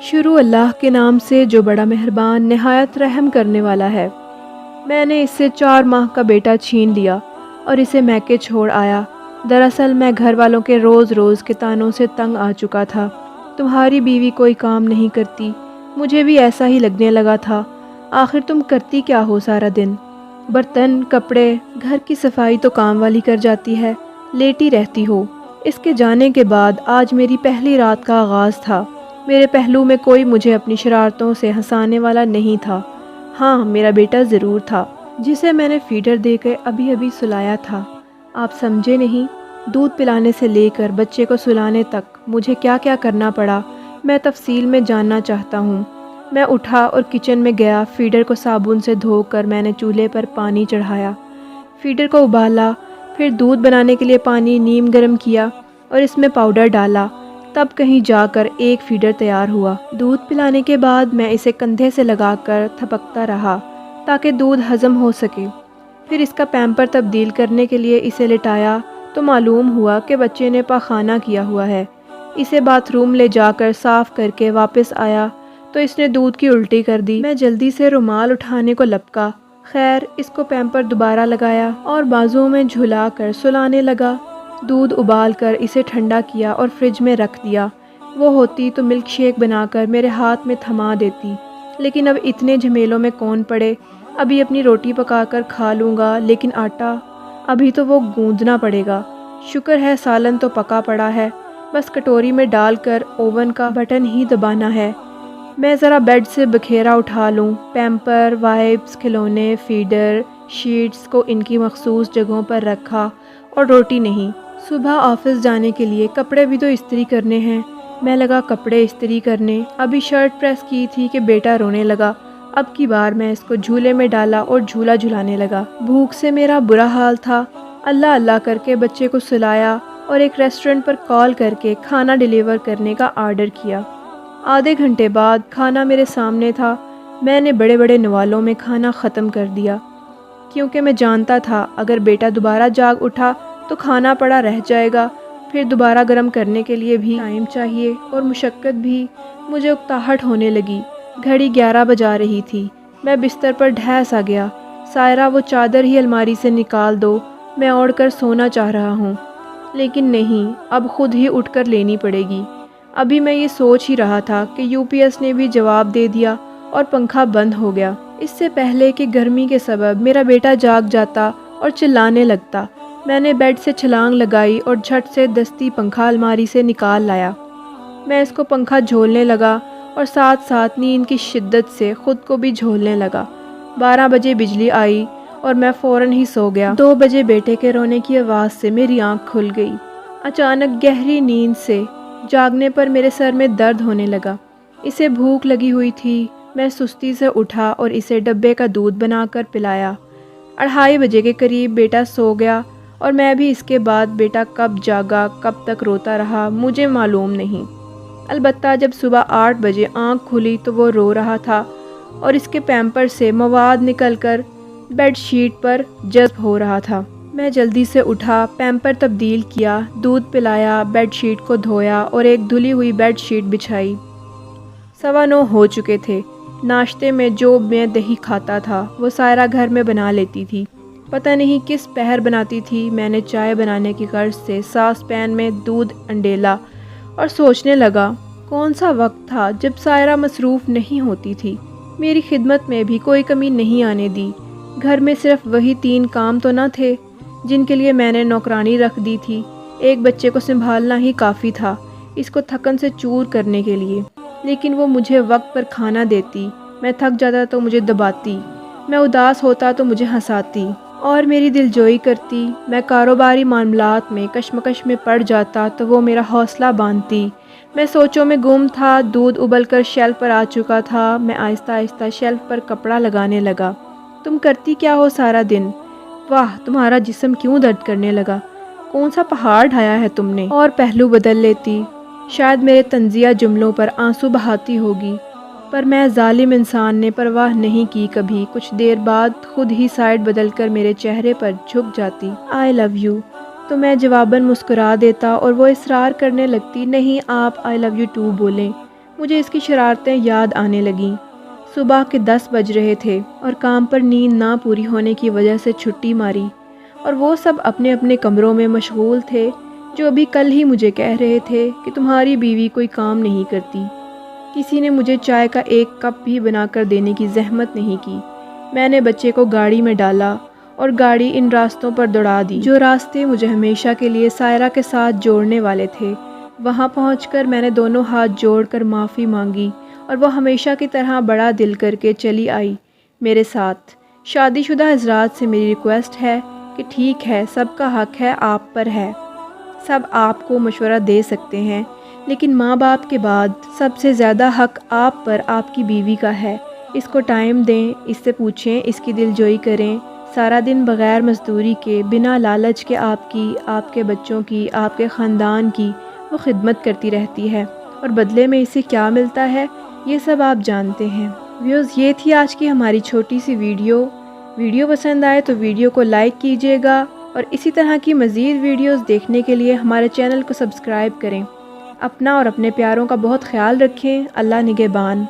شروع اللہ کے نام سے جو بڑا مہربان نہایت رحم کرنے والا ہے۔ میں نے اس سے 4 ماہ کا بیٹا چھین لیا اور اسے میکے چھوڑ آیا۔ دراصل میں گھر والوں کے روز روز کے طعنوں سے تنگ آ چکا تھا۔ تمہاری بیوی کوئی کام نہیں کرتی، مجھے بھی ایسا ہی لگنے لگا تھا۔ آخر تم کرتی کیا ہو سارا دن؟ برتن، کپڑے، گھر کی صفائی تو کام والی کر جاتی ہے، لیٹی رہتی ہو۔ اس کے جانے کے بعد آج میری پہلی رات کا آغاز تھا۔ میرے پہلو میں کوئی مجھے اپنی شرارتوں سے ہنسانے والا نہیں تھا۔ ہاں، میرا بیٹا ضرور تھا، جسے میں نے فیڈر دے کے ابھی ابھی سلایا تھا۔ آپ سمجھے نہیں، دودھ پلانے سے لے کر بچے کو سلانے تک مجھے کیا کیا کرنا پڑا، میں تفصیل میں جاننا چاہتا ہوں۔ میں اٹھا اور کچن میں گیا۔ فیڈر کو صابن سے دھو کر میں نے چولہے پر پانی چڑھایا، فیڈر کو ابالا، پھر دودھ بنانے کے لیے پانی نیم گرم کیا اور اس میں پاؤڈر ڈالا۔ تب کہیں جا کر ایک فیڈر تیار ہوا۔ دودھ پلانے کے بعد میں اسے کندھے سے لگا کر تھپکتا رہا تاکہ دودھ ہضم ہو سکے۔ پھر اس کا پیمپر تبدیل کرنے کے لیے اسے لٹایا تو معلوم ہوا کہ بچے نے پاخانہ کیا ہوا ہے۔ اسے باتھ روم لے جا کر صاف کر کے واپس آیا تو اس نے دودھ کی الٹی کر دی۔ میں جلدی سے رومال اٹھانے کو لپکا۔ خیر، اس کو پیمپر دوبارہ لگایا اور بازوؤں میں جھلا کر سلانے لگا۔ دودھ ابال کر اسے ٹھنڈا کیا اور فریج میں رکھ دیا۔ وہ ہوتی تو ملک شیک بنا کر میرے ہاتھ میں تھما دیتی، لیکن اب اتنے جھمیلوں میں کون پڑے۔ ابھی اپنی روٹی پکا کر کھا لوں گا، لیکن آٹا ابھی تو وہ گوندنا پڑے گا۔ شکر ہے سالن تو پکا پڑا ہے، بس کٹوری میں ڈال کر اوون کا بٹن ہی دبانا ہے۔ میں ذرا بیڈ سے بکھیرا اٹھا لوں۔ پیمپر، وائپس، کھلونے، فیڈر، شیٹس کو ان کی مخصوص جگہوں پر رکھا اور روٹی نہیں۔ صبح آفس جانے کے لیے کپڑے بھی تو استری کرنے ہیں۔ میں لگا کپڑے استری کرنے۔ ابھی شرٹ پریس کی تھی کہ بیٹا رونے لگا۔ اب کی بار میں اس کو جھولے میں ڈالا اور جھولا جھلانے لگا۔ بھوک سے میرا برا حال تھا۔ اللہ اللہ کر کے بچے کو سلایا اور ایک ریسٹورنٹ پر کال کر کے کھانا ڈیلیور کرنے کا آرڈر کیا۔ آدھے گھنٹے بعد کھانا میرے سامنے تھا۔ میں نے بڑے بڑے نوالوں میں کھانا ختم کر دیا، کیونکہ میں جانتا تھا اگر بیٹا دوبارہ جاگ اٹھا تو کھانا پڑا رہ جائے گا، پھر دوبارہ گرم کرنے کے لیے بھی ٹائم چاہیے اور مشقت بھی۔ مجھے اکتاہٹ ہونے لگی۔ گھڑی 11 بجا رہی تھی۔ میں بستر پر ڈھہ سا گیا۔ سائرہ، وہ چادر ہی الماری سے نکال دو، میں اوڑھ کر سونا چاہ رہا ہوں، لیکن نہیں، اب خود ہی اٹھ کر لینی پڑے گی۔ ابھی میں یہ سوچ ہی رہا تھا کہ UPS نے بھی جواب دے دیا اور پنکھا بند ہو گیا۔ اس سے پہلے کہ گرمی کے سبب میرا بیٹا جاگ جاتا اور چلانے لگتا، میں نے بیڈ سے چھلانگ لگائی اور جھٹ سے دستی پنکھا الماری سے نکال لایا۔ میں اس کو پنکھا جھولنے لگا اور ساتھ ساتھ نیند کی شدت سے خود کو بھی جھولنے لگا۔ 12 بجے بجلی آئی اور میں فوراً ہی سو گیا۔ 2 بجے بیٹے کے رونے کی آواز سے میری آنکھ کھل گئی۔ اچانک گہری نیند سے جاگنے پر میرے سر میں درد ہونے لگا۔ اسے بھوک لگی ہوئی تھی۔ میں سستی سے اٹھا اور اسے ڈبے کا دودھ بنا کر پلایا۔ 2:30 بجے کے قریب بیٹا سو گیا اور میں بھی۔ اس کے بعد بیٹا کب جاگا، کب تک روتا رہا، مجھے معلوم نہیں۔ البتہ جب صبح 8 بجے آنکھ کھلی تو وہ رو رہا تھا اور اس کے پیمپر سے مواد نکل کر بیڈ شیٹ پر جذب ہو رہا تھا۔ میں جلدی سے اٹھا، پیمپر تبدیل کیا، دودھ پلایا، بیڈ شیٹ کو دھویا اور ایک دھلی ہوئی بیڈ شیٹ بچھائی۔ 9:15 ہو چکے تھے۔ ناشتے میں جو میں دہی کھاتا تھا وہ سائرہ گھر میں بنا لیتی تھی۔ پتہ نہیں کس پہر بناتی تھی۔ میں نے چائے بنانے کی غرض سے ساس پین میں دودھ انڈیلا اور سوچنے لگا کون سا وقت تھا جب سائرہ مصروف نہیں ہوتی تھی۔ میری خدمت میں بھی کوئی کمی نہیں آنے دی۔ گھر میں صرف وہی 3 کام تو نہ تھے جن کے لیے میں نے نوکرانی رکھ دی تھی۔ ایک بچے کو سنبھالنا ہی کافی تھا اس کو تھکن سے چور کرنے کے لیے، لیکن وہ مجھے وقت پر کھانا دیتی۔ میں تھک جاتا تو مجھے دباتی، میں اداس ہوتا تو مجھے ہنساتی اور میری دلجوئی کرتی۔ میں کاروباری معاملات میں کشمکش میں پڑ جاتا تو وہ میرا حوصلہ باندھتی۔ میں سوچوں میں گم تھا۔ دودھ ابل کر شیلف پر آ چکا تھا۔ میں آہستہ آہستہ شیلف پر کپڑا لگانے لگا۔ تم کرتی کیا ہو سارا دن؟ واہ، تمہارا جسم کیوں درد کرنے لگا؟ کون سا پہاڑ ڈھایا ہے تم نے؟ اور پہلو بدل لیتی، شاید میرے طنزیہ جملوں پر آنسو بہاتی ہوگی، پر میں ظالم انسان نے پرواہ نہیں کی کبھی۔ کچھ دیر بعد خود ہی سائڈ بدل کر میرے چہرے پر جھک جاتی۔ I love you، تو میں جواباً مسکرا دیتا اور وہ اصرار کرنے لگتی نہیں، آپ I love you too بولیں۔ مجھے اس کی شرارتیں یاد آنے لگیں۔ صبح کے 10 بج رہے تھے اور کام پر نیند نہ پوری ہونے کی وجہ سے چھٹی ماری، اور وہ سب اپنے اپنے کمروں میں مشغول تھے، جو ابھی کل ہی مجھے کہہ رہے تھے کہ تمہاری بیوی کوئی کام نہیں کرتی۔ کسی نے مجھے چائے کا ایک کپ بھی بنا کر دینے کی زحمت نہیں کی۔ میں نے بچے کو گاڑی میں ڈالا اور گاڑی ان راستوں پر دوڑا دی جو راستے مجھے ہمیشہ کے لیے سائرہ کے ساتھ جوڑنے والے تھے۔ وہاں پہنچ کر میں نے دونوں ہاتھ جوڑ کر معافی مانگی اور وہ ہمیشہ کی طرح بڑا دل کر کے چلی آئی میرے ساتھ۔ شادی شدہ حضرات سے میری ریکویسٹ ہے کہ ٹھیک ہے، سب کا حق ہے آپ پر ہے، سب آپ کو مشورہ دے سکتے ہیں، لیکن ماں باپ کے بعد سب سے زیادہ حق آپ پر آپ کی بیوی کا ہے۔ اس کو ٹائم دیں، اس سے پوچھیں، اس کی دل جوئی کریں۔ سارا دن بغیر مزدوری کے، بنا لالچ کے آپ کی، آپ کے بچوں کی، آپ کے خاندان کی وہ خدمت کرتی رہتی ہے، اور بدلے میں اسے کیا ملتا ہے یہ سب آپ جانتے ہیں۔ ویوز، یہ تھی آج کی ہماری چھوٹی سی ویڈیو پسند آئے تو ویڈیو کو لائک کیجیے گا، اور اسی طرح کی مزید ویڈیوز دیکھنے کے لیے ہمارے چینل کو سبسکرائب کریں۔ اپنا اور اپنے پیاروں کا بہت خیال رکھیں۔ اللہ نگہبان۔